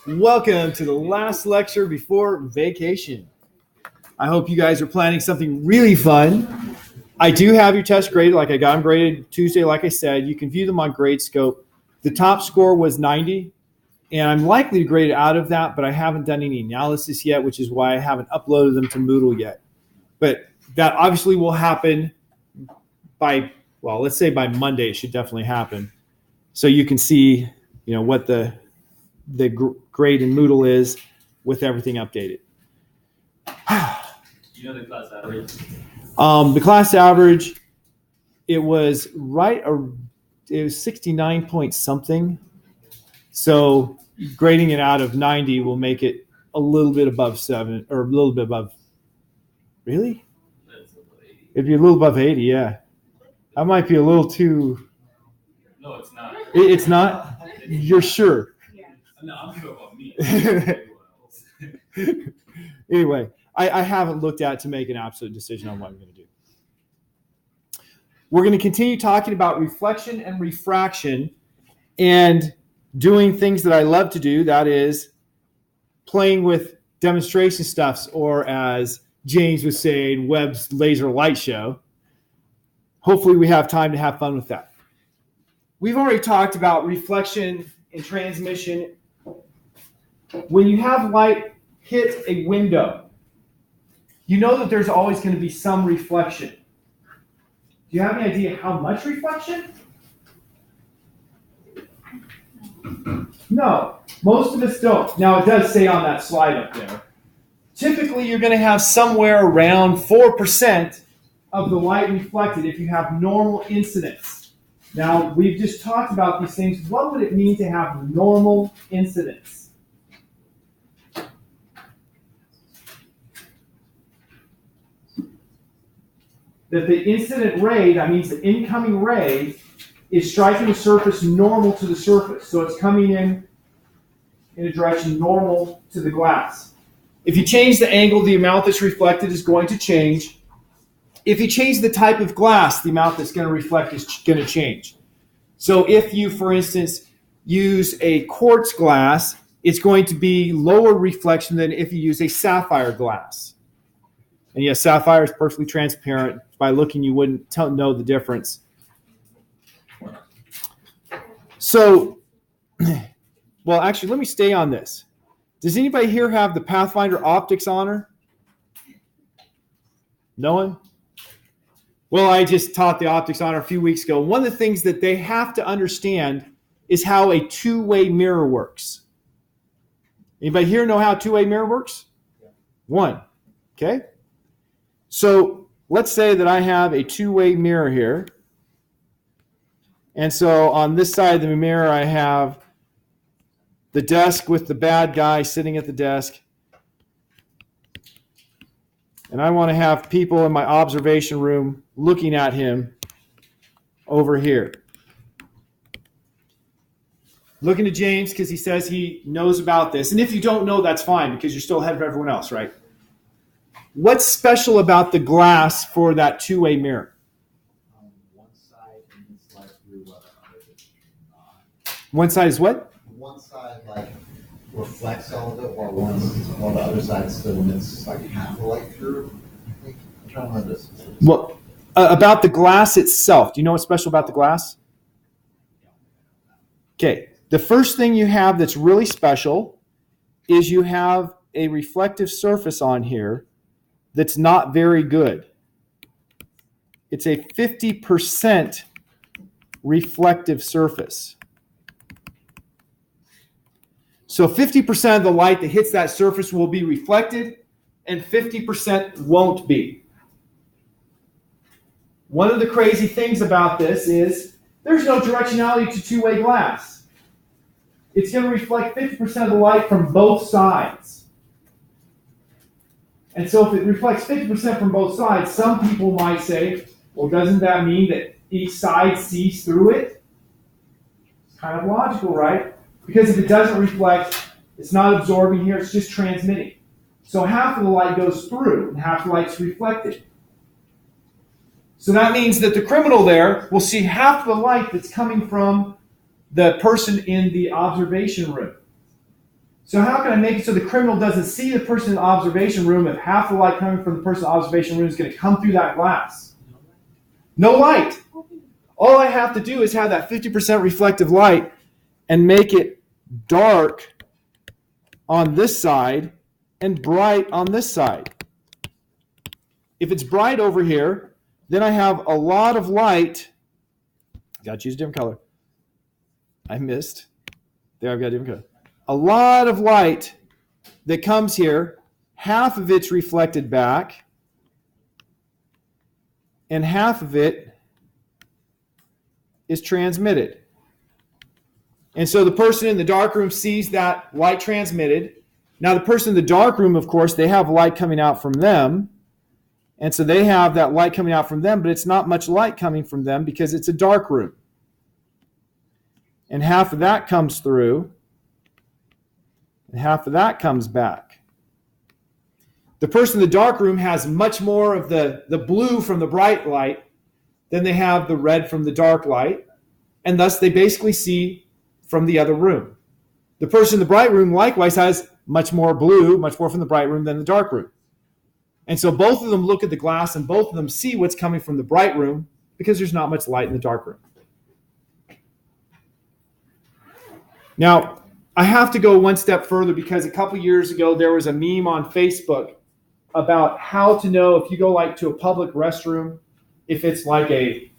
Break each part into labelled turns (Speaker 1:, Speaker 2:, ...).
Speaker 1: Welcome to the last lecture before vacation. I hope you guys are planning something really fun. I do have your test graded, like I got them graded Tuesday, like I said. You can view them on GradeScope. The top score was 90, and I'm likely to grade it out of that, but I haven't done any analysis yet, which is why I haven't uploaded them to Moodle yet. But that obviously will happen by, well, let's say by Monday. It should definitely happen. So you can see, what the grade in Moodle is with everything updated.
Speaker 2: You know the class average?
Speaker 1: The class average, it was it was 69 point something. So grading it out of 90 will make it a little bit above 7, or a little bit above. Really? It'd be a little above 80, yeah. That might be a little too.
Speaker 2: No, it's not.
Speaker 1: It's not? You're sure?
Speaker 2: No, I'm sure about me.
Speaker 1: Anyway, I haven't looked at to make an absolute decision on what I'm going to do. We're going to continue talking about reflection and refraction and doing things that I love to do. That is playing with demonstration stuffs, or as James was saying, Webb's laser light show. Hopefully we have time to have fun with that. We've already talked about reflection and transmission. When you have light hit a window, you know that there's always going to be some reflection. Do you have any idea how much reflection? No, most of us don't. Now, it does say on that slide up there, typically you're going to have somewhere around 4% of the light reflected if you have normal incidence. Now, we've just talked about these things. What would it mean to have normal incidence? That the incident ray, that means the incoming ray, is striking the surface normal to the surface. So it's coming in a direction normal to the glass. If you change the angle, the amount that's reflected is going to change. If you change the type of glass, the amount that's going to reflect is going to change. So if you, for instance, use a quartz glass, it's going to be lower reflection than if you use a sapphire glass. And yes, sapphire is perfectly transparent. By looking, you wouldn't know the difference. So, well, actually, let me stay on this. Does anybody here have the Pathfinder optics honor? No one? Well, I just taught the optics honor a few weeks ago. One of the things that they have to understand is how a two-way mirror works. Anybody here know how a two-way mirror works? One. Okay? So let's say that I have a two-way mirror here. And so on this side of the mirror, I have the desk with the bad guy sitting at the desk. And I want to have people in my observation room looking at him over here. Looking to James because he says he knows about this. And if you don't know, that's fine because you're still ahead of everyone else, right? What's special about the glass for that two-way mirror?
Speaker 3: One side is like through what other is not.
Speaker 1: One side is what?
Speaker 3: One side like reflects all of it, while the other side still emits like half the light through. I think I'm trying to remember this.
Speaker 1: Well, about the glass itself. Do you know what's special about the glass? Okay. The first thing you have that's really special is you have a reflective surface on here that's not very good. It's a 50% reflective surface. So 50% of the light that hits that surface will be reflected, and 50% won't be. One of the crazy things about this is there's no directionality to two-way glass. It's going to reflect 50% of the light from both sides. And so if it reflects 50% from both sides, some people might say, well, doesn't that mean that each side sees through it? It's kind of logical, right? Because if it doesn't reflect, it's not absorbing here, it's just transmitting. So half of the light goes through and half the light's reflected. So that means that the criminal there will see half the light that's coming from the person in the observation room. So how can I make it so the criminal doesn't see the person in the observation room if half the light coming from the person in the observation room is going to come through that glass? No light. All I have to do is have that 50% reflective light and make it dark on this side and bright on this side. If it's bright over here, then I have a lot of light. Got to choose a different color. I missed. There, I've got a different color. A lot of light that comes here. Half of it's reflected back, and half of it is transmitted. And so the person in the dark room sees that light transmitted. Now the person in the dark room, of course, they have light coming out from them. And so they have that light coming out from them, but it's not much light coming from them because it's a dark room. And half of that comes through, and half of that comes back. The person in the dark room has much more of the blue from the bright light than they have the red from the dark light, and thus they basically see from the other room. The person in the bright room likewise has much more blue, much more from the bright room than the dark room. And so both of them look at the glass and both of them see what's coming from the bright room because there's not much light in the dark room. Now, I have to go one step further because a couple years ago there was a meme on Facebook about how to know if you go like to a public restroom, if it's like a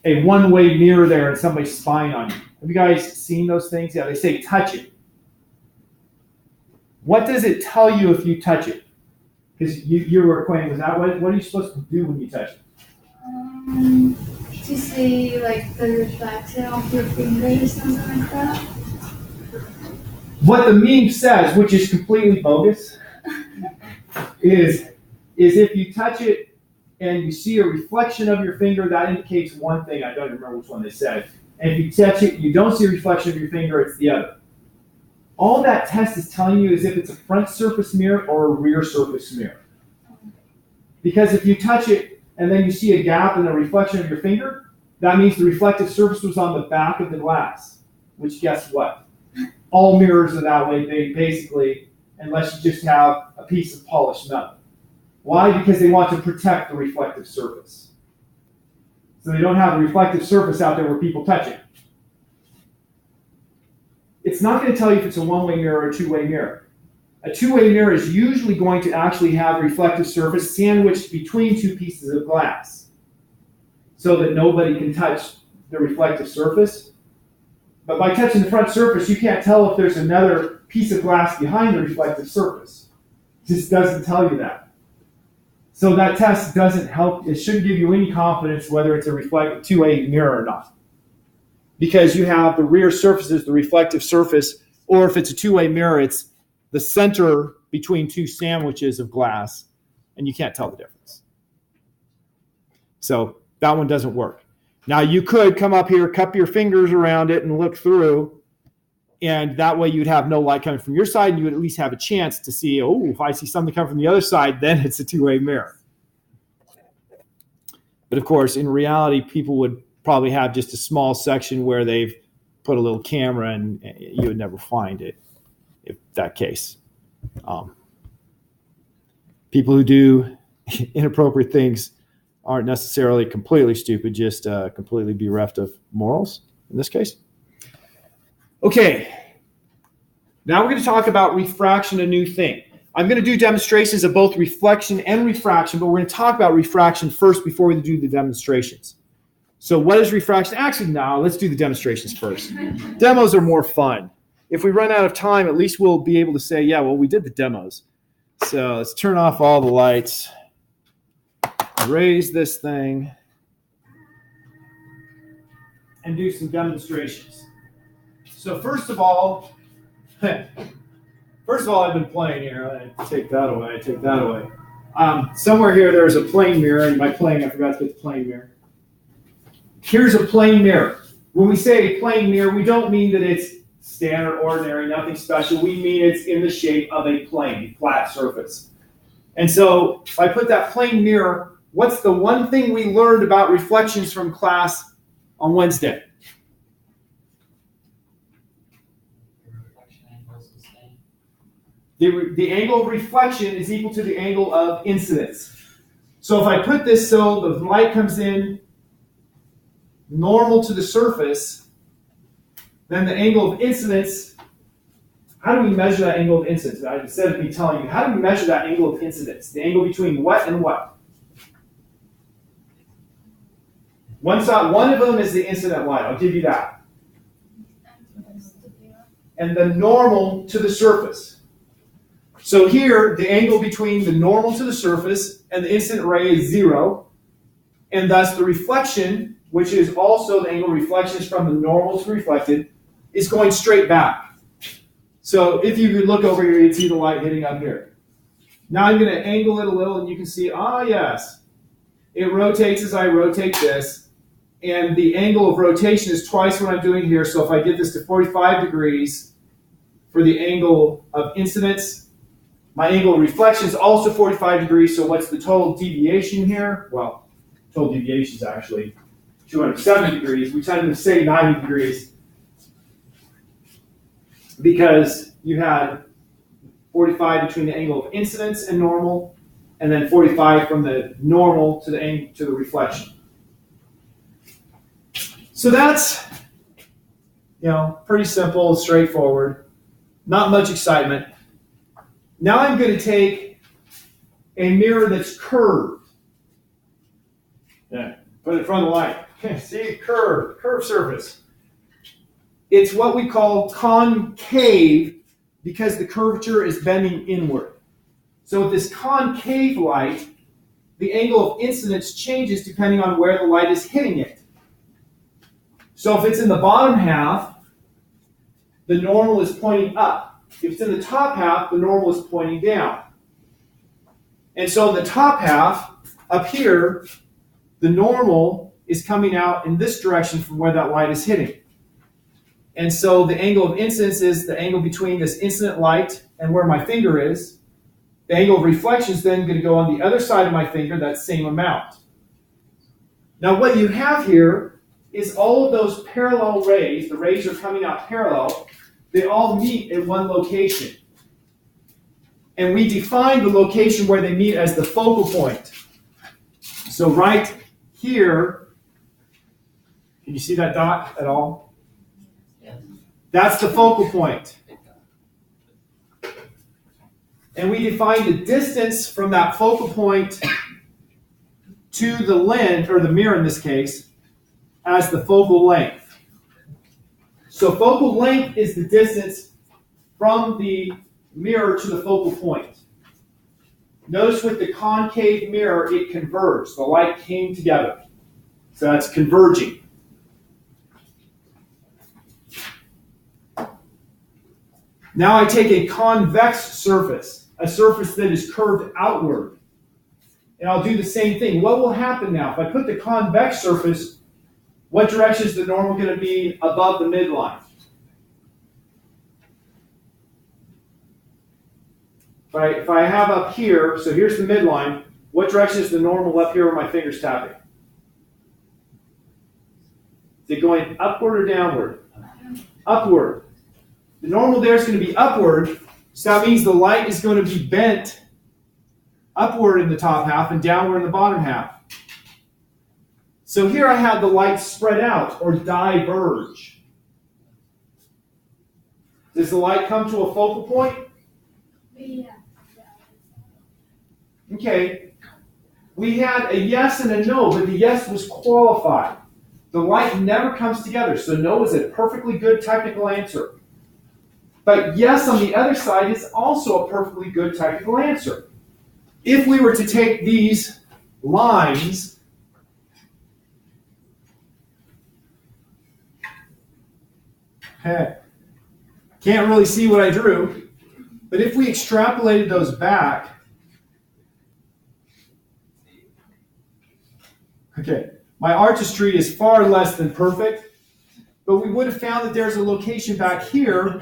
Speaker 1: one-way mirror there and somebody's spying on you. Have you guys seen those things? Yeah, they say touch it. What does it tell you if you touch it? Because you were acquainted with that. What are you supposed to do when you touch it?
Speaker 4: To see like the reflection of your finger or something like that.
Speaker 1: What the meme says, which is completely bogus, is if you touch it and you see a reflection of your finger, that indicates one thing. I don't remember which one they said. And if you touch it, you don't see a reflection of your finger, it's the other. All that test is telling you is if it's a front surface mirror or a rear surface mirror. Because if you touch it and then you see a gap in the reflection of your finger, that means the reflective surface was on the back of the glass, which guess what? All mirrors are that way, they basically, unless you just have a piece of polished metal. Why? Because they want to protect the reflective surface. So they don't have a reflective surface out there where people touch it. It's not going to tell you if it's a one-way mirror or a two-way mirror. A two-way mirror is usually going to actually have a reflective surface sandwiched between two pieces of glass so that nobody can touch the reflective surface. But by touching the front surface, you can't tell if there's another piece of glass behind the reflective surface. It just doesn't tell you that. So that test doesn't help. It shouldn't give you any confidence whether it's a reflective two-way mirror or not. Because you have the rear surface is the reflective surface, or if it's a two-way mirror, it's the center between two sandwiches of glass, and you can't tell the difference. So that one doesn't work. Now you could come up here, cup your fingers around it, and look through, and that way you'd have no light coming from your side, and you would at least have a chance to see, oh, if I see something coming from the other side, then it's a two-way mirror. But of course, in reality, people would probably have just a small section where they've put a little camera and you would never find it if that case. People who do inappropriate things aren't necessarily completely stupid, just completely bereft of morals in this case. Okay, now we're going to talk about refraction, a new thing. I'm going to do demonstrations of both reflection and refraction, but we're going to talk about refraction first before we do the demonstrations. So what is refraction? Actually, no, let's do the demonstrations first. Demos are more fun. If we run out of time, at least we'll be able to say, yeah, well, we did the demos. So let's turn off all the lights, raise this thing, and do some demonstrations. So first of all, I've been playing here. I take that away. Somewhere here, there's a plane mirror, and by plane, I forgot to get the plane mirror. Here's a plane mirror. When we say a plane mirror, we don't mean that it's standard, ordinary, nothing special. We mean it's in the shape of a plane, flat surface. And so if I put that plane mirror, what's the one thing we learned about reflections from class on Wednesday? The angle of reflection is equal to the angle of incidence. So if I put this so the light comes in normal to the surface, then the angle of incidence, how do we measure that angle of incidence? Instead of me telling you, how do we measure that angle of incidence? The angle between what and what? One of them is the incident light, I'll give you that. And the normal to the surface. So here, the angle between the normal to the surface and the incident ray is 0, and thus the reflection, which is also the angle of reflection is from the normal to reflected, is going straight back. So if you could look over here, you'd see the light hitting up here. Now I'm going to angle it a little, and you can see, yes, it rotates as I rotate this, and the angle of rotation is twice what I'm doing here. So if I get this to 45 degrees for the angle of incidence, my angle of reflection is also 45 degrees, so what's the total deviation here? Well, total deviation is actually 270 degrees. We tend to say 90 degrees because you had 45 between the angle of incidence and normal, and then 45 from the normal to the reflection. So that's, pretty simple, straightforward, not much excitement. Now I'm going to take a mirror that's curved. Yeah, put it in front of the light. See, curved surface. It's what we call concave because the curvature is bending inward. So with this concave light, the angle of incidence changes depending on where the light is hitting it. So if it's in the bottom half, the normal is pointing up. If it's in the top half, the normal is pointing down. And so in the top half, up here, the normal is coming out in this direction from where that light is hitting. And so the angle of incidence is the angle between this incident light and where my finger is. The angle of reflection is then going to go on the other side of my finger, that same amount. Now what you have here is all of those parallel rays, the rays are coming out parallel, they all meet at one location. And we define the location where they meet as the focal point. So right here, can you see that dot at all?
Speaker 3: Yes.
Speaker 1: That's the focal point. And we define the distance from that focal point to the lens, or the mirror in this case, as the focal length. So focal length is the distance from the mirror to the focal point. Notice with the concave mirror, it converged. The light came together. So that's converging. Now I take a convex surface, a surface that is curved outward. And I'll do the same thing. What will happen now? If I put the convex surface, what direction is the normal going to be above the midline? If I have up here, so here's the midline, what direction is the normal up here where my finger's tapping? Is it going upward or downward? Upward. The normal there is going to be upward, so that means the light is going to be bent upward in the top half and downward in the bottom half. So here I have the light spread out or diverge. Does the light come to a focal point?
Speaker 4: Yeah.
Speaker 1: Okay. We had a yes and a no, but the yes was qualified. The light never comes together, so no is a perfectly good technical answer. But yes on the other side is also a perfectly good technical answer. If we were to take these lines can't really see what I drew, but if we extrapolated those back, okay, my artistry is far less than perfect, but we would have found that there's a location back here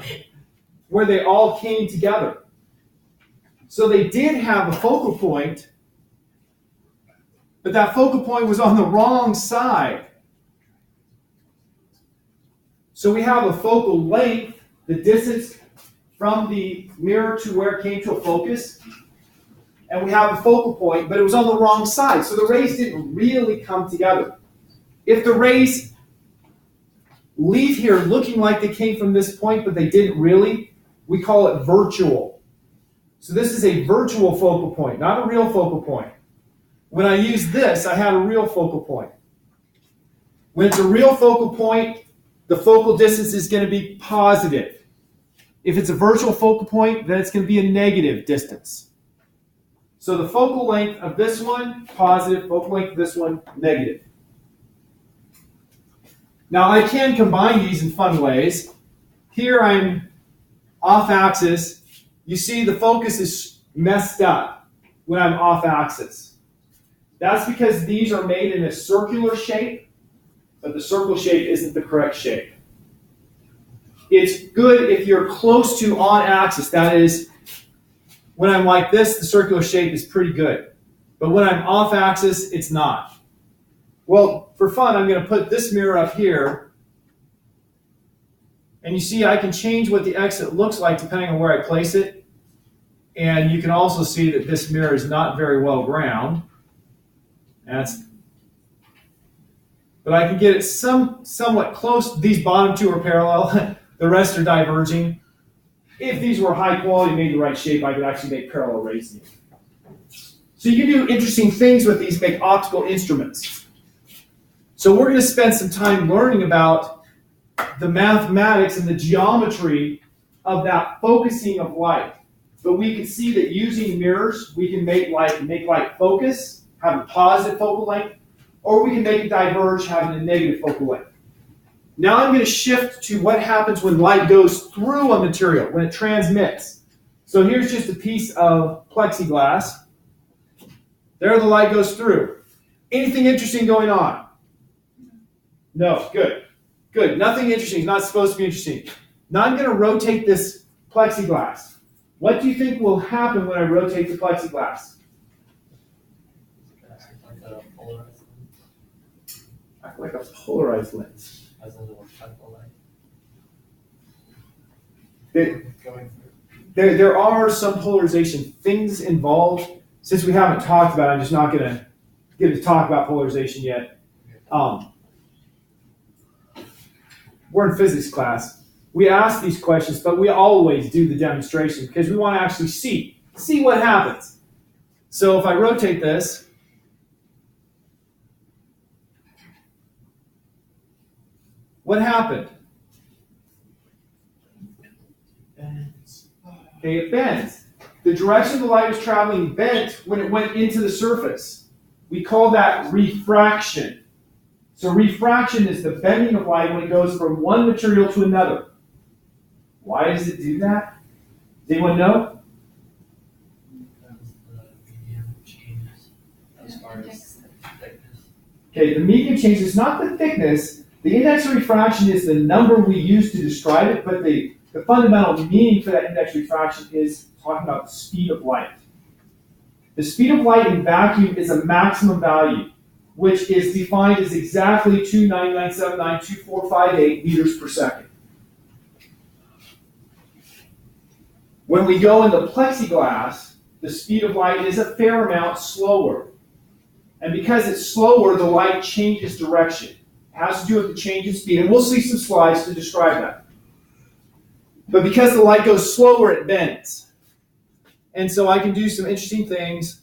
Speaker 1: where they all came together. So they did have a focal point, but that focal point was on the wrong side. So we have a focal length, the distance from the mirror to where it came to a focus. And we have a focal point, but it was on the wrong side. So the rays didn't really come together. If the rays leave here looking like they came from this point, but they didn't really, we call it virtual. So this is a virtual focal point, not a real focal point. When I use this, I had a real focal point. When it's a real focal point, the focal distance is going to be positive. If it's a virtual focal point, then it's going to be a negative distance. So the focal length of this one, positive, focal length of this one, negative. Now I can combine these in fun ways. Here I'm off axis. You see the focus is messed up when I'm off axis. That's because these are made in a circular shape, but the circle shape isn't the correct shape. It's good if you're close to on axis. That is, when I'm like this, the circular shape is pretty good. But when I'm off axis, it's not. Well, for fun, I'm going to put this mirror up here. And you see I can change what the exit looks like depending on where I place it. And you can also see that this mirror is not very well ground. But I can get it somewhat close. These bottom two are parallel. The rest are diverging. If these were high quality, made the right shape, I could actually make parallel rays. So you can do interesting things with these, make optical instruments. So we're going to spend some time learning about the mathematics and the geometry of that focusing of light. But we can see that using mirrors, we can make light focus, have a positive focal length, or we can make it diverge, having a negative focal length. Now I'm going to shift to what happens when light goes through a material, when it transmits. So here's just a piece of plexiglass. There the light goes through. Anything interesting going on? No, good. Good, nothing interesting. It's not supposed to be interesting. Now I'm going to rotate this plexiglass. What do you think will happen when I rotate the plexiglass? Act like a polarized lens.
Speaker 2: As in the Untitled Light.
Speaker 1: There are some polarization things involved. Since we haven't talked about it, I'm just not going to get to talk about polarization yet. We're in physics class. We ask these questions, but we always do the demonstration because we want to actually see what happens. So if I rotate this, what happened? Okay, it bends. The direction the light was traveling bent when it went into the surface. We call that refraction. So refraction is the bending of light when it goes from one material to another. Why does it do that? Does anyone know?
Speaker 2: Because the medium changes as far as thickness.
Speaker 1: Okay, the medium changes, not the thickness. The index of refraction is the number we use to describe it, but the fundamental meaning for that index of refraction is talking about the speed of light. The speed of light in vacuum is a maximum value, which is defined as exactly 299792458 meters per second. When we go into plexiglass, the speed of light is a fair amount slower. And because it's slower, the light changes direction. It has to do with the change in speed, and we'll see some slides to describe that. But because the light goes slower, it bends. And so I can do some interesting things.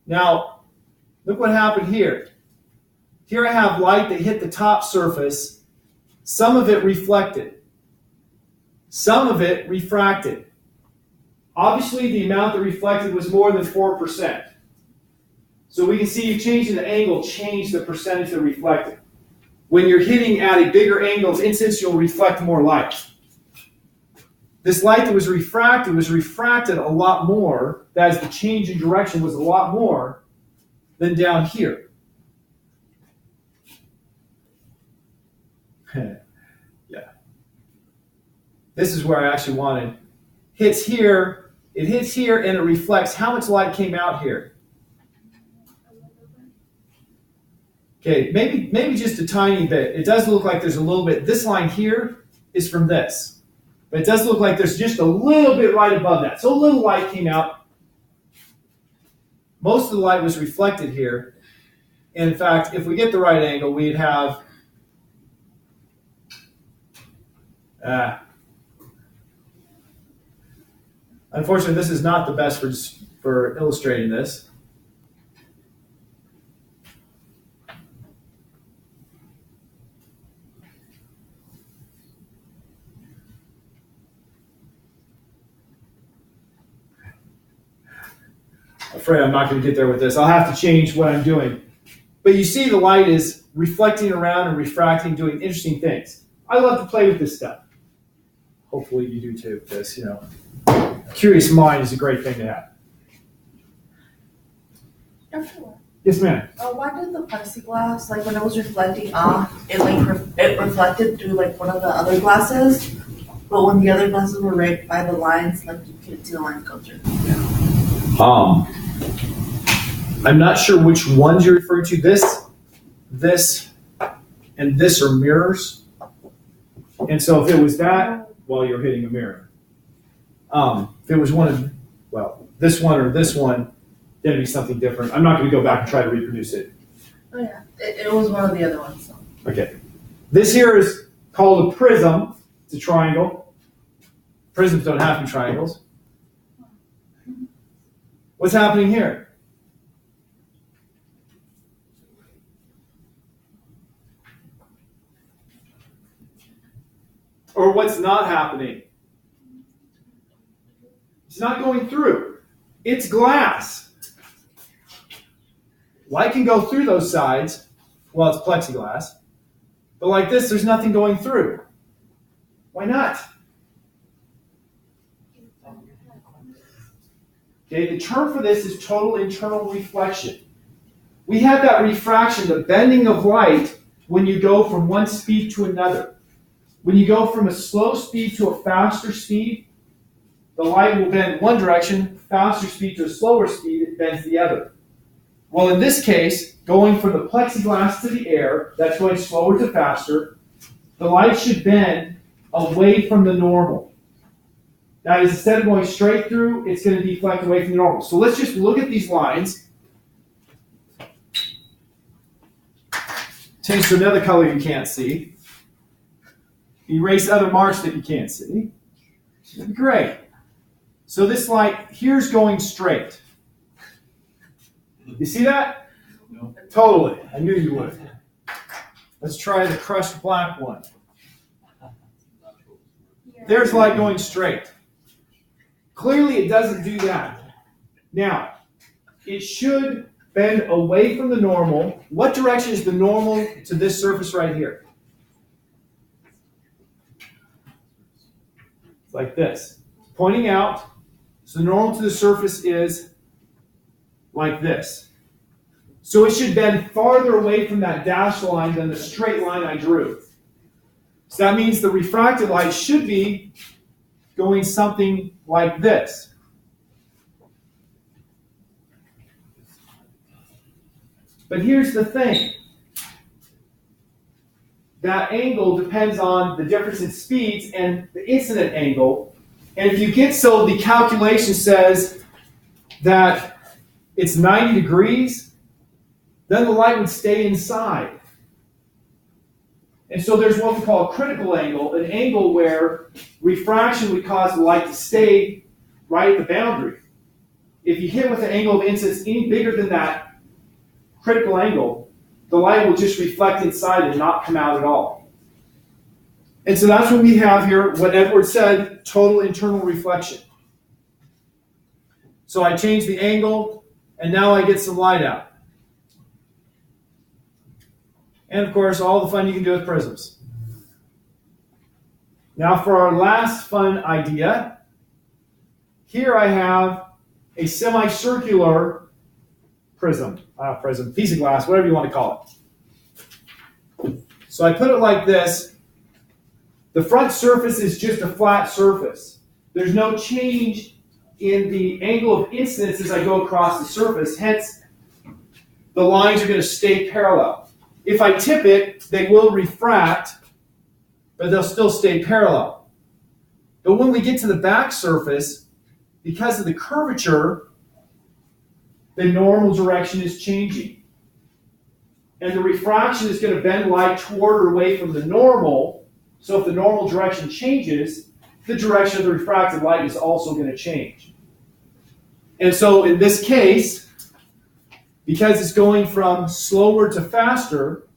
Speaker 1: Now, look what happened here. Here I have light that hit the top surface. Some of it reflected. Some of it refracted. Obviously, the amount that reflected was more than 4%. So we can see you changing the angle, change the percentage that reflected. When you're hitting at a bigger angle of incidence, you'll reflect more light. This light that was refracted a lot more. That is, the change in direction was a lot more than down here. Yeah. This is where I actually wanted. Hits here, it hits here, and it reflects. How much light came out here? Okay, maybe just a tiny bit. It does look like there's a little bit. This line here is from this. But it does look like there's just a little bit right above that. So a little light came out. Most of the light was reflected here. And in fact, if we get the right angle, we'd have unfortunately, this is not the best for illustrating this. I'm afraid I'm not going to get there with this. I'll have to change what I'm doing. But you see the light is reflecting around and refracting, doing interesting things. I love to play with this stuff. Hopefully you do too, because, curious mind is a great thing to have. Yes, ma'am.
Speaker 5: Why did the plexiglass, like when it was reflecting off, it it reflected through like one of the other glasses, but when the other glasses were right by the lines, like you couldn't see the lines go through?
Speaker 1: I'm not sure which ones you're referring to. This, and this are mirrors. And so if it was that, well, you're hitting a mirror. If it was this one or this one, then it'd be something different. I'm not going to go back and try to reproduce it.
Speaker 5: Oh yeah, it was one of the other ones. So.
Speaker 1: Okay. This here is called a prism. It's a triangle. Prisms don't have to be triangles. What's happening here? Or what's not happening? It's not going through. It's glass. Light can go through those sides. Well, it's plexiglass. But like this, there's nothing going through. Why not? Okay, the term for this is total internal reflection. We have that refraction, the bending of light, when you go from one speed to another. When you go from a slow speed to a faster speed, the light will bend one direction, faster speed to a slower speed, it bends the other. Well, in this case, going from the plexiglass to the air, that's going slower to faster, the light should bend away from the normal. That is, instead of going straight through, it's going to deflect away from the normal. So let's just look at these lines. Change to another color you can't see. Erase other marks that you can't see. That'd be great. So this light here's going straight. You see that?
Speaker 2: No.
Speaker 1: Totally. I knew you would. Let's try the crushed black one. There's light going straight. Clearly it doesn't do that. Now, it should bend away from the normal. What direction is the normal to this surface right here? It's like this. Pointing out, so the normal to the surface is like this. So it should bend farther away from that dashed line than the straight line I drew. So that means the refracted light should be going something like this. But here's the thing. That angle depends on the difference in speeds and the incident angle. And if you get so the calculation says that it's 90 degrees, then the light would stay inside. And so there's what we call a critical angle, an angle where refraction would cause the light to stay right at the boundary. If you hit with an angle of incidence any bigger than that critical angle, the light will just reflect inside and not come out at all. And so that's what we have here, what Edward said, total internal reflection. So I change the angle, and now I get some light out. And of course, all the fun you can do with prisms. Now for our last fun idea, here I have a semicircular prism, piece of glass, whatever you want to call it. So I put it like this. The front surface is just a flat surface. There's no change in the angle of incidence as I go across the surface, hence the lines are going to stay parallel. If I tip it, they will refract, but they'll still stay parallel. But when we get to the back surface, because of the curvature, the normal direction is changing. And the refraction is going to bend light toward or away from the normal. So if the normal direction changes, the direction of the refracted light is also going to change. And so in this case, because it's going from slower to faster,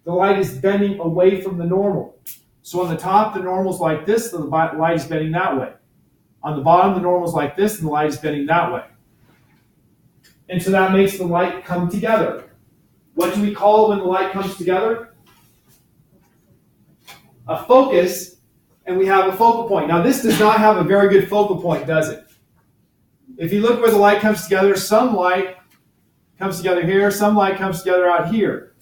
Speaker 1: the light is bending away from the normal. So on the top, the normal is like this, and the light is bending that way. On the bottom, the normal is like this, and the light is bending that way. And so that makes the light come together. What do we call it when the light comes together? A focus, and we have a focal point. Now this does not have a very good focal point, does it? If you look where the light comes together, some light comes together here, some light comes together out here.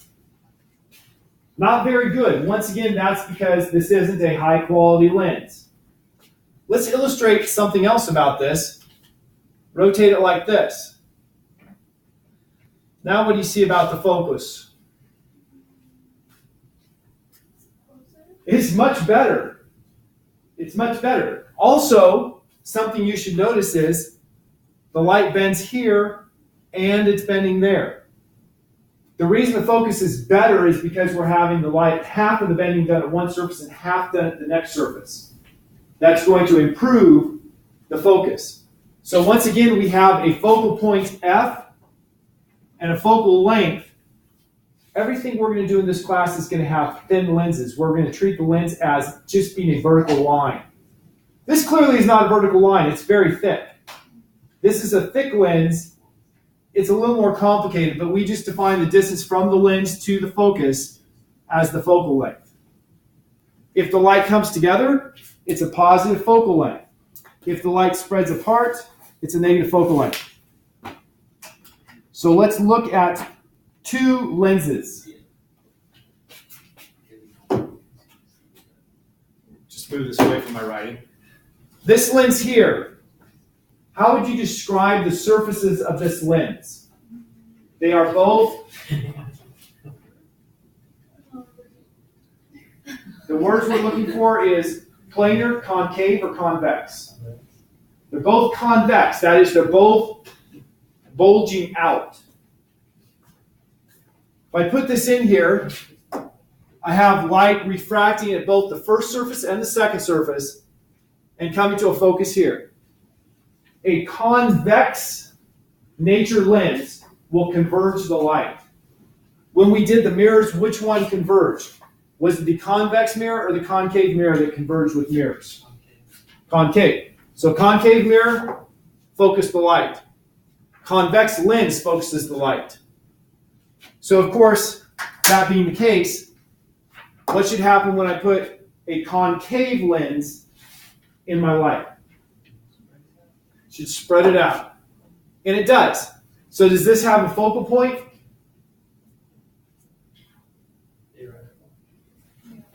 Speaker 1: Not very good. Once again, that's because this isn't a high quality lens. Let's illustrate something else about this. Rotate it like this. Now what do you see about the focus? It's much better. It's much better. Also, something you should notice is the light bends here and it's bending there. The reason the focus is better is because we're having the light, half of the bending done at one surface and half done at the next surface. That's going to improve the focus. So once again, we have a focal point F and a focal length. Everything we're going to do in this class is going to have thin lenses. We're going to treat the lens as just being a vertical line. This clearly is not a vertical line. It's very thick. This is a thick lens. It's a little more complicated, but we just define the distance from the lens to the focus as the focal length. If the light comes together, it's a positive focal length. If the light spreads apart, it's a negative focal length. So let's look at two lenses. Just move this away from my writing. This lens here, how would you describe the surfaces of this lens? They are both, the words we're looking for is planar, concave, or convex. They're both convex, that is, they're both bulging out. If I put this in here, I have light refracting at both the first surface and the second surface and coming to a focus here. A convex nature lens will converge the light. When we did the mirrors, which one converged? Was it the convex mirror or the concave mirror that converged with mirrors? Concave. So concave mirror, focus the light. Convex lens focuses the light. So of course, that being the case, what should happen when I put a concave lens in my light? It should spread it out. And it does. So does this have a focal point?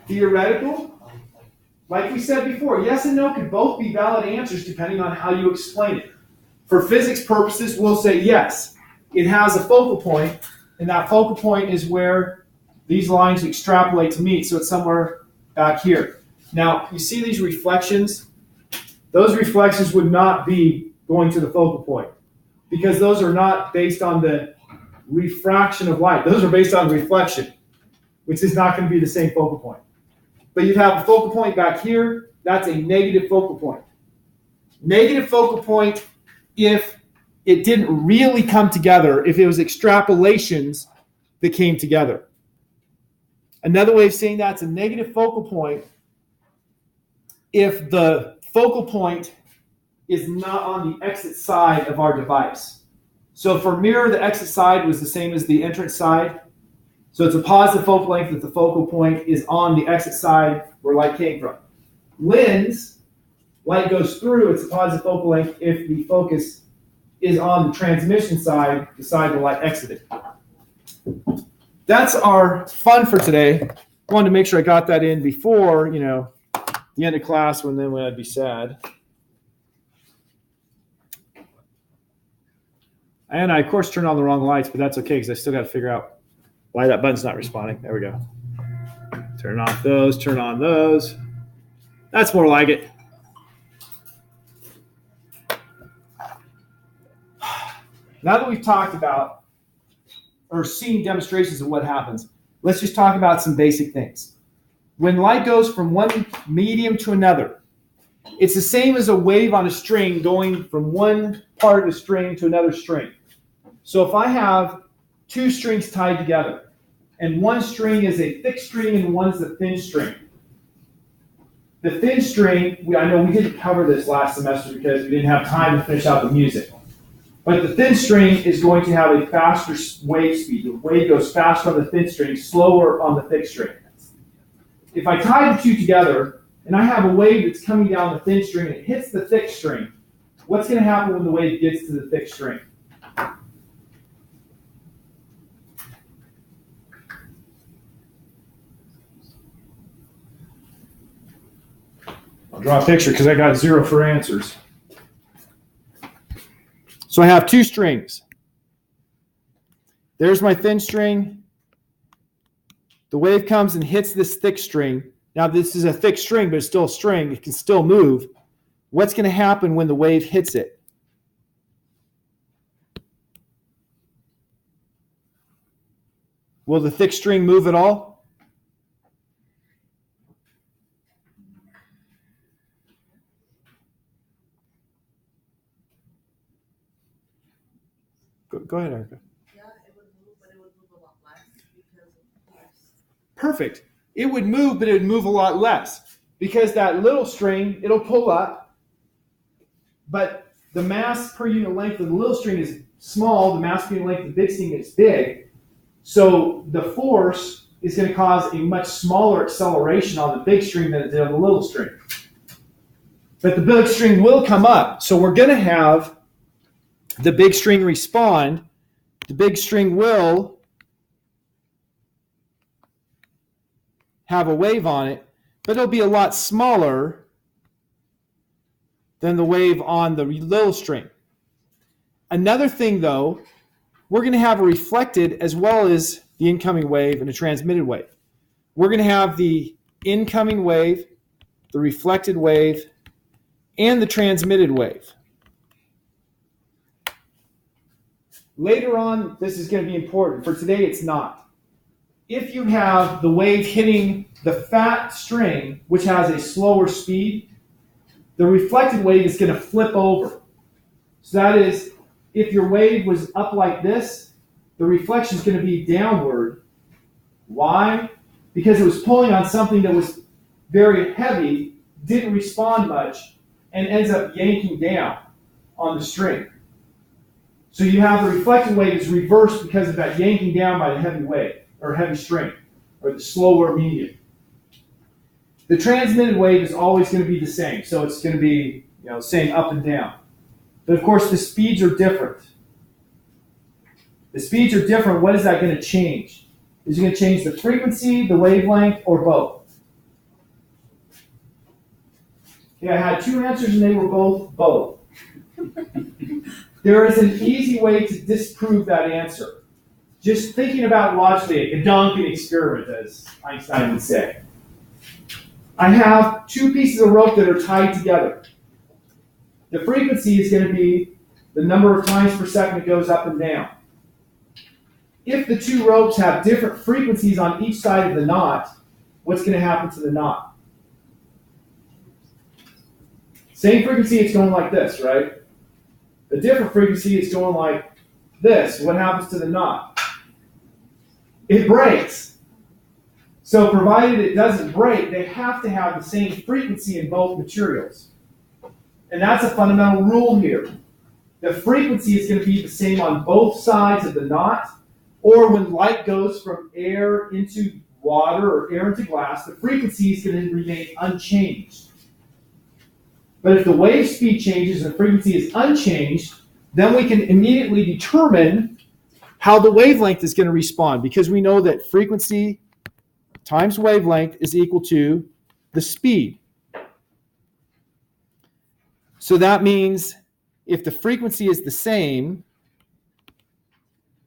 Speaker 1: Theoretical? Like we said before, yes and no could both be valid answers depending on how you explain it. For physics purposes, we'll say yes, it has a focal point, and that focal point is where these lines extrapolate to meet, so it's somewhere back here. Now, you see these reflections? Those reflections would not be going to the focal point, because those are not based on the refraction of light. Those are based on reflection, which is not going to be the same focal point. But you'd have a focal point back here. That's a negative focal point. Negative focal point if it didn't really come together, if it was extrapolations that came together. Another way of saying that's a negative focal point if the focal point is not on the exit side of our device. So for mirror, the exit side was the same as the entrance side. So it's a positive focal length if the focal point is on the exit side where light came from. Lens, light goes through, it's a positive focal length if the focus is on the transmission side, the side the light exited. That's our fun for today. I wanted to make sure I got that in before, the end of class when I'd be sad. And I, of course, turned on the wrong lights, but that's okay because I still got to figure out why that button's not responding. There we go. Turn off those, turn on those. That's more like it. Now that we've talked about or seen demonstrations of what happens, let's just talk about some basic things. When light goes from one medium to another, it's the same as a wave on a string going from one part of the string to another string. So if I have two strings tied together, and one string is a thick string and one's a thin string. The thin string, I know we didn't cover this last semester because we didn't have time to finish out the music. But the thin string is going to have a faster wave speed. The wave goes faster on the thin string, slower on the thick string. If I tie the two together, and I have a wave that's coming down the thin string and it hits the thick string, what's going to happen when the wave gets to the thick string? I'll draw a picture because I got 0 for answers. So I have two strings. There's my thin string. The wave comes and hits this thick string. Now this is a thick string, but it's still a string. It can still move. What's going to happen when the wave hits it? Will the thick string move at all? Go ahead, Erica.
Speaker 5: Yeah, it would move, but it would move a lot less because of PHYS.
Speaker 1: Perfect. It would move, but it would move a lot less because that little string, it'll pull up, but the mass per unit length of the little string is small, the mass per unit length of the big string is big, so the force is going to cause a much smaller acceleration on the big string than it did on the little string. But the big string will come up, so we're going to have the big string respond. The big string will have a wave on it, but it'll be a lot smaller than the wave on the little string. Another thing, though, we're going to have a reflected as well as the incoming wave and a transmitted wave. We're going to have the incoming wave, the reflected wave, and the transmitted wave. Later on, this is going to be important. For today, it's not. If you have the wave hitting the fat string, which has a slower speed, the reflected wave is going to flip over. So that is, if your wave was up like this, the reflection is going to be downward. Why? Because it was pulling on something that was very heavy, didn't respond much, and ends up yanking down on the string. So you have the reflected wave is reversed because of that yanking down by the heavy wave, or heavy string, or the slower medium. The transmitted wave is always going to be the same, so it's going to be same up and down. But of course, the speeds are different. The speeds are different. What is that going to change? Is it going to change the frequency, the wavelength, or both? Yeah, I had two answers, and they were both. There is an easy way to disprove that answer. Just thinking about logically, a Duncan experiment, as Einstein would say. I have two pieces of rope that are tied together. The frequency is going to be the number of times per second it goes up and down. If the two ropes have different frequencies on each side of the knot, what's going to happen to the knot? Same frequency, it's going like this, right? A different frequency is going like this. What happens to the knot? It breaks. So provided it doesn't break, they have to have the same frequency in both materials. And that's a fundamental rule here. The frequency is going to be the same on both sides of the knot, or when light goes from air into water or air into glass, the frequency is going to remain unchanged. But if the wave speed changes and the frequency is unchanged, then we can immediately determine how the wavelength is going to respond, because we know that frequency times wavelength is equal to the speed. So that means if the frequency is the same,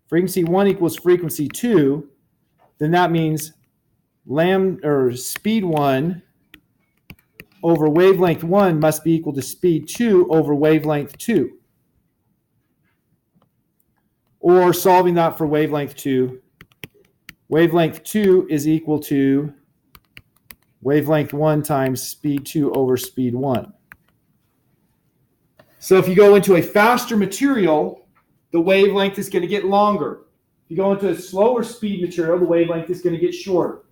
Speaker 1: frequency 1 equals frequency 2, then that means speed 1 over wavelength 1 must be equal to speed 2 over wavelength 2. or solving that for wavelength 2. Wavelength 2 is equal to wavelength 1 times speed 2 over speed 1. So if you go into a faster material, the wavelength is going to get longer. If you go into a slower speed material, the wavelength is going to get shorter.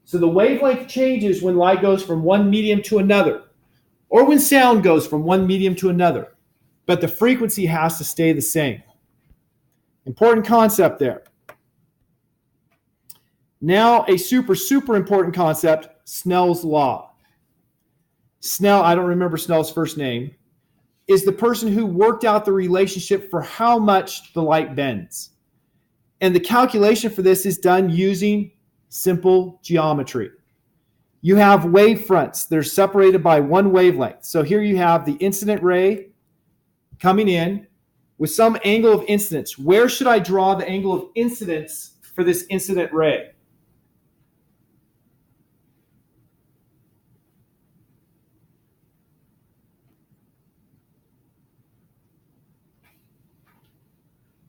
Speaker 1: So the wavelength changes when light goes from one medium to another, or when sound goes from one medium to another. But the frequency has to stay the same. Important concept there. Now a super important concept, Snell's law. Snell, I don't remember Snell's first name, is the person who worked out the relationship for how much the light bends. And the calculation for this is done using simple geometry. You have wave fronts that are separated by one wavelength. So here you have the incident ray coming in with some angle of incidence. Where should I draw the angle of incidence for this incident ray?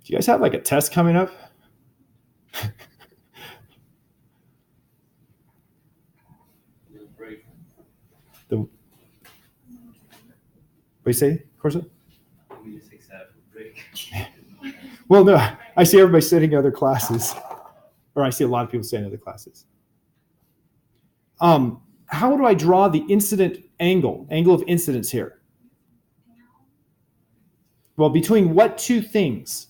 Speaker 1: Do you guys have like a test coming up? What do you say, Corsa?
Speaker 2: We just accept break.
Speaker 1: Well, no, I see everybody sitting in other classes, or I see a lot of people sitting in other classes. How do I draw the incident angle of incidence here? Well, between what two things?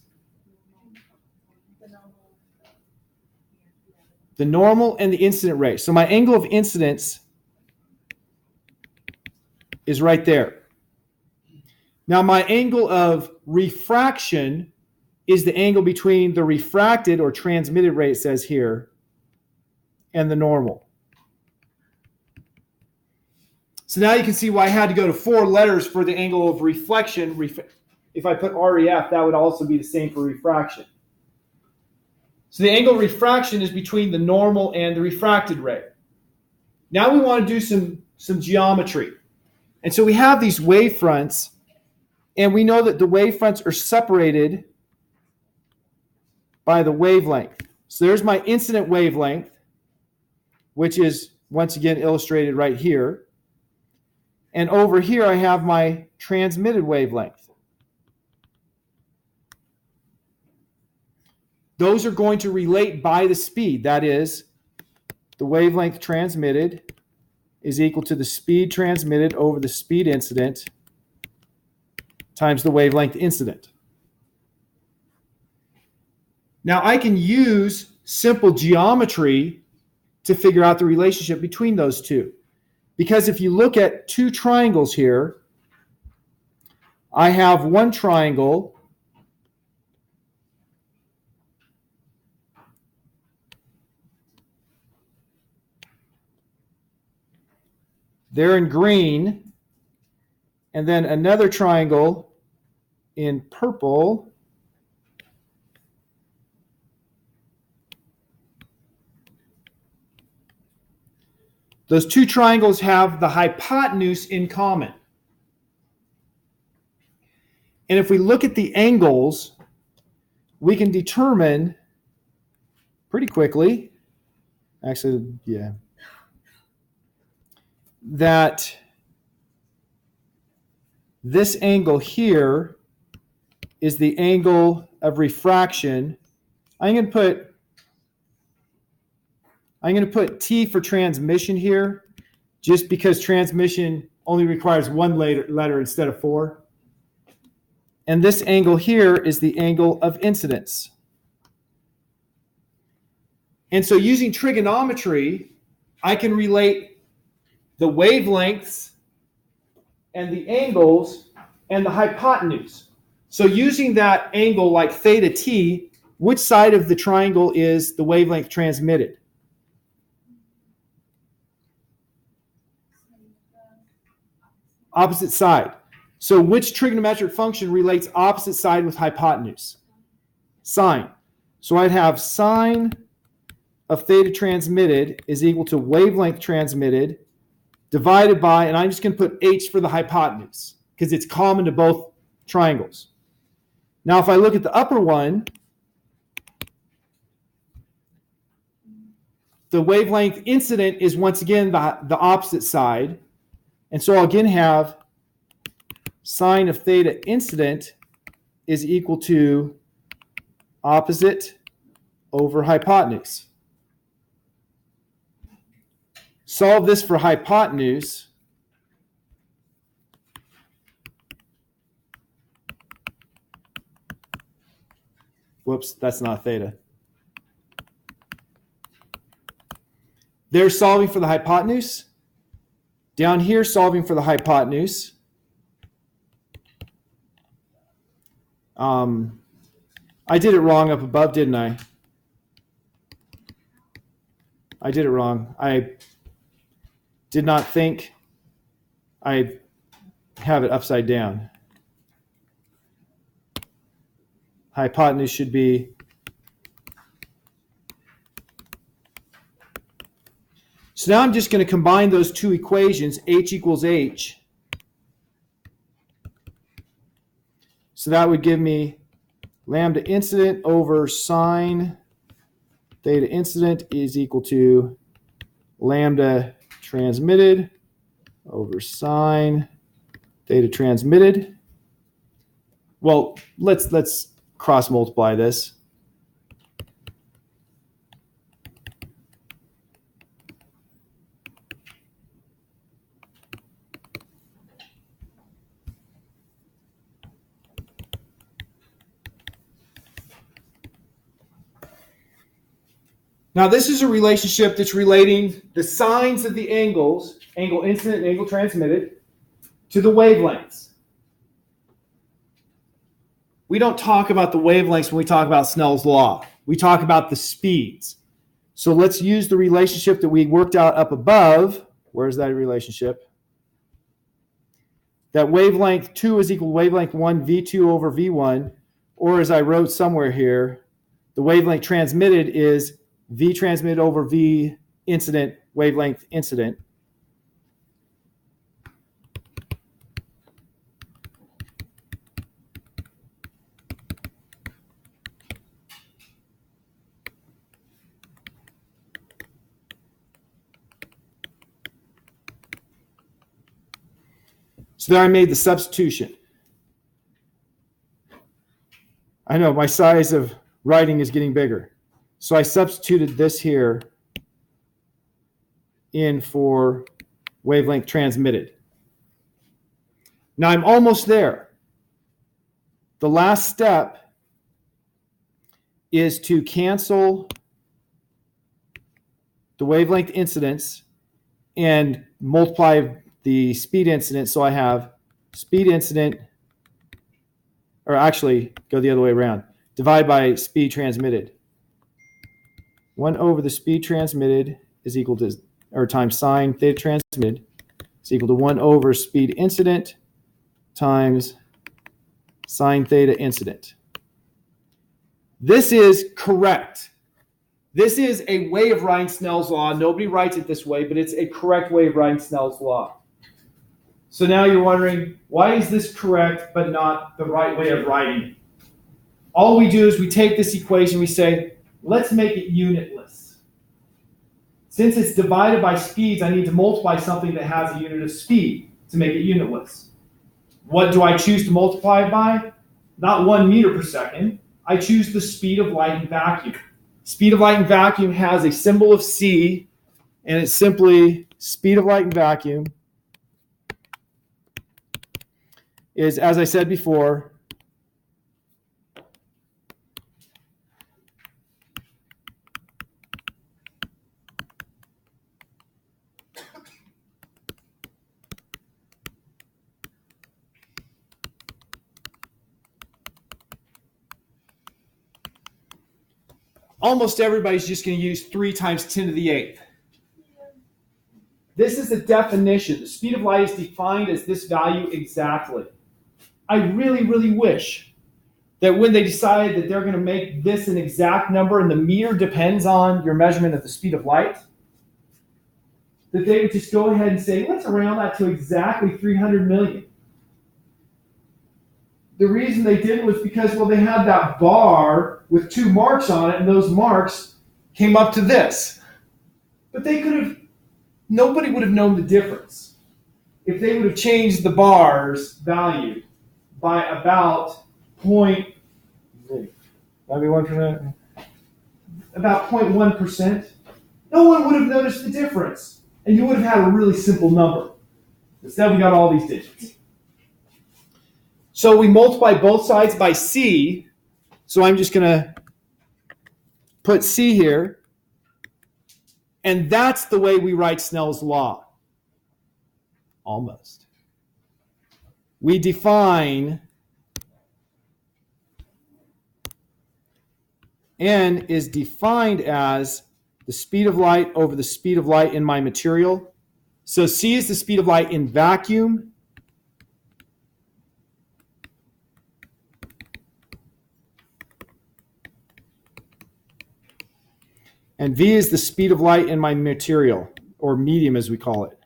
Speaker 1: The normal and the incident ray. So my angle of incidence is right there. Now my angle of refraction is the angle between the refracted or transmitted ray, it says here, and the normal. So now you can see why I had to go to 4 letters for the angle of reflection. If I put REF, that would also be the same for refraction. So the angle of refraction is between the normal and the refracted ray. Now we want to do some geometry. And so we have these wave fronts, and we know that the wave fronts are separated by the wavelength. So there's my incident wavelength, which is once again illustrated right here. And over here I have my transmitted wavelength. Those are going to relate by the speed. That is, the wavelength transmitted is equal to the speed transmitted over the speed incident times the wavelength incident. Now I can use simple geometry to figure out the relationship between those two. Because if you look at 2 triangles here, I have one triangle there in green, and then another triangle in purple. Those 2 triangles have the hypotenuse in common. And if we look at the angles, we can determine pretty quickly, actually, yeah, that this angle here is the angle of refraction. I'm going to put T for transmission here, just because transmission only requires 1 letter instead of 4. And this angle here is the angle of incidence. And so using trigonometry, I can relate the wavelengths and the angles and the hypotenuse. So using that angle like theta t, which side of the triangle is the wavelength transmitted? Opposite side. So which trigonometric function relates opposite side with hypotenuse? Sine. So I'd have sine of theta transmitted is equal to wavelength transmitted divided by, and I'm just going to put h for the hypotenuse because it's common to both triangles. Now, if I look at the upper one, the wavelength incident is once again the opposite side. And so I'll again have sine of theta incident is equal to opposite over hypotenuse. Solve this for hypotenuse. Whoops, that's not theta. They're solving for the hypotenuse. Down here, solving for the hypotenuse. I did it wrong up above, didn't I? I did it wrong. I did not think I have it upside down. Hypotenuse should be so now I'm just going to combine those two equations, h equals h. So that would give me lambda incident over sine theta incident is equal to lambda transmitted over sine theta transmitted. Well, let's cross multiply this. Now, this is a relationship that's relating the sines of the angles, angle incident and angle transmitted, to the wavelengths. We don't talk about the wavelengths when we talk about Snell's law. We talk about the speeds. So let's use the relationship that we worked out up above. Where's that relationship? That wavelength 2 is equal to wavelength 1 V2 over V1, or as I wrote somewhere here, the wavelength transmitted is V transmitted over V incident, wavelength incident. So there I made the substitution. I know my size of writing is getting bigger. So I substituted this here in for wavelength transmitted. Now I'm almost there. The last step is to cancel the wavelength incidence and multiply the speed incident. So I have speed incident, or actually go the other way around, divide by speed transmitted. 1 over the speed transmitted is equal to, or times sine theta transmitted is equal to 1 over speed incident times sine theta incident. This is correct. This is a way of writing Snell's law. Nobody writes it this way, but it's a correct way of writing Snell's law. So now you're wondering, why is this correct but not the right way of writing it? All we do is we take this equation, we say, let's make it unitless. Since it's divided by speeds, I need to multiply something that has a unit of speed to make it unitless. What do I choose to multiply it by? Not 1 meter per second. I choose the speed of light in vacuum. Speed of light in vacuum has a symbol of c, and it's simply speed of light in vacuum is, as I said before, almost everybody's just going to use 3 times 10 to the 8th. This is the definition. The speed of light is defined as this value exactly. I really, really wish that when they decide that they're going to make this an exact number and the meter depends on your measurement of the speed of light, that they would just go ahead and say, let's round that to exactly 300 million. the reason they didn't was because, well, they had that bar with 2 marks on it, and those marks came up to this. But nobody would have known the difference if they would have changed the bar's value by about about 0.1%. No one would have noticed the difference, and you would have had a really simple number. Instead, we got all these digits. So we multiply both sides by C. So I'm just going to put C here. And that's the way we write Snell's law. Almost. We define N is defined as the speed of light over the speed of light in my material. So C is the speed of light in vacuum. And V is the speed of light in my material, or medium as we call it.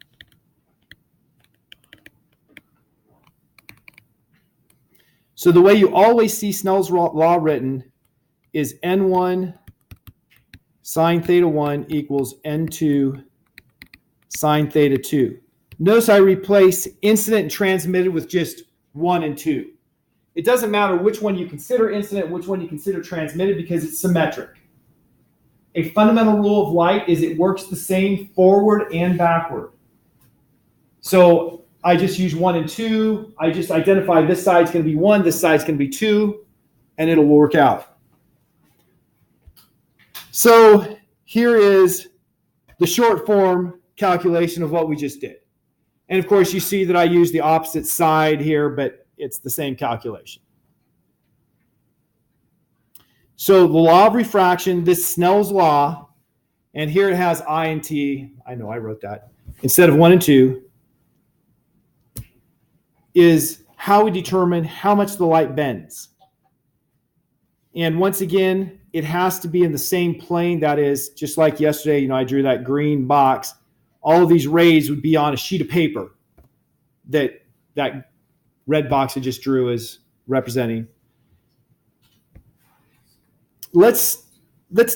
Speaker 1: So the way you always see Snell's law written is N1 sine theta 1 equals N2 sine theta 2. Notice I replace incident and transmitted with just 1 and 2. It doesn't matter which one you consider incident, which one you consider transmitted, because it's symmetric. A fundamental rule of light is it works the same forward and backward. So I just use 1 and 2. I just identify this side's going to be 1, this side's going to be 2, and it'll work out. So here is the short form calculation of what we just did. And of course, you see that I use the opposite side here, but it's the same calculation. So the law of refraction, this Snell's law, and here it has I and T. I know I wrote that. Instead of 1 and 2, is how we determine how much the light bends. And once again, it has to be in the same plane. That is, just like yesterday, I drew that green box. All of these rays would be on a sheet of paper that red box I just drew is representing. Let's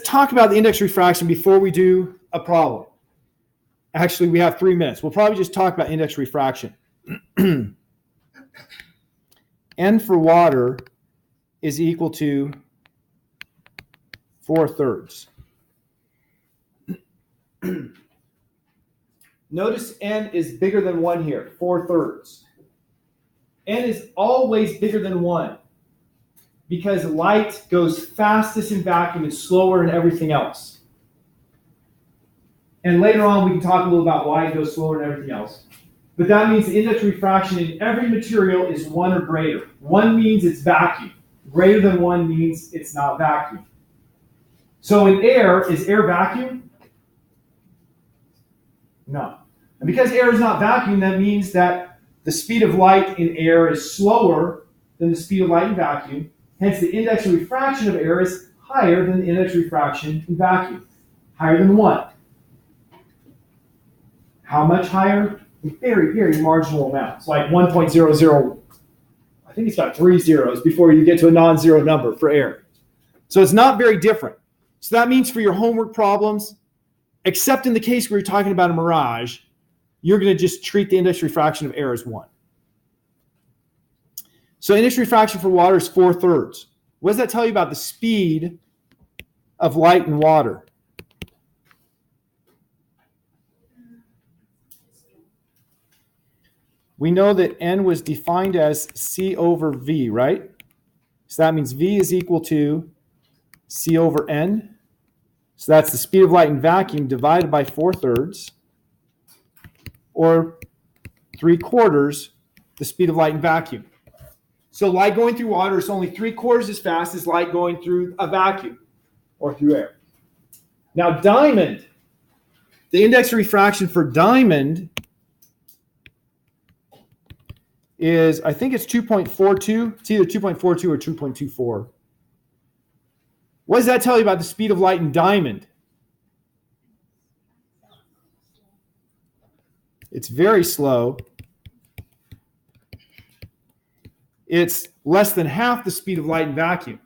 Speaker 1: talk about the index refraction before we do a problem. Actually, we have 3 minutes. We'll probably just talk about index refraction. N for water is equal to 4/3. Notice N is bigger than 1 here, 4/3. N is always bigger than 1 because light goes fastest in vacuum and slower in everything else. And later on, we can talk a little about why it goes slower in everything else. But that means the index refraction in every material is 1 or greater. 1 means it's vacuum. Greater than 1 means it's not vacuum. So in air, is air vacuum? No. And because air is not vacuum, that means that the speed of light in air is slower than the speed of light in vacuum. Hence, the index of refraction of air is higher than the index of refraction in vacuum. Higher than 1. How much higher? A very, very marginal amount. It's like 1.00. I think it's got 3 zeros before you get to a non-zero number for air. So it's not very different. So that means for your homework problems, except in the case where you're talking about a mirage, you're going to just treat the index refraction of air as 1. So index refraction for water is 4/3. What does that tell you about the speed of light in water? We know that N was defined as C over V, right? So that means V is equal to C over N. So that's the speed of light in vacuum divided by 4/3, or 3/4 the speed of light in vacuum. So light going through water is only 3/4 as fast as light going through a vacuum or through air. Now diamond, the index of refraction for diamond is, I think it's 2.42. It's either 2.42 or 2.24. What does that tell you about the speed of light in diamond? It's very slow. It's less than half the speed of light in vacuum.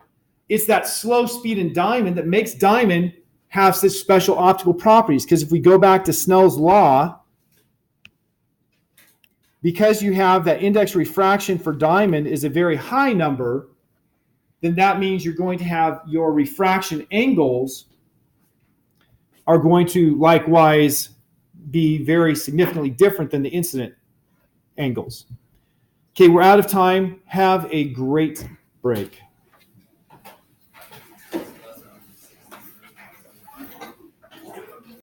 Speaker 1: It's that slow speed in diamond that makes diamond have such special optical properties. Because if we go back to Snell's law, because you have that index refraction for diamond is a very high number, then that means you're going to have your refraction angles are going to likewise be very significantly different than the incident angles. Okay, we're out of time. Have a great break.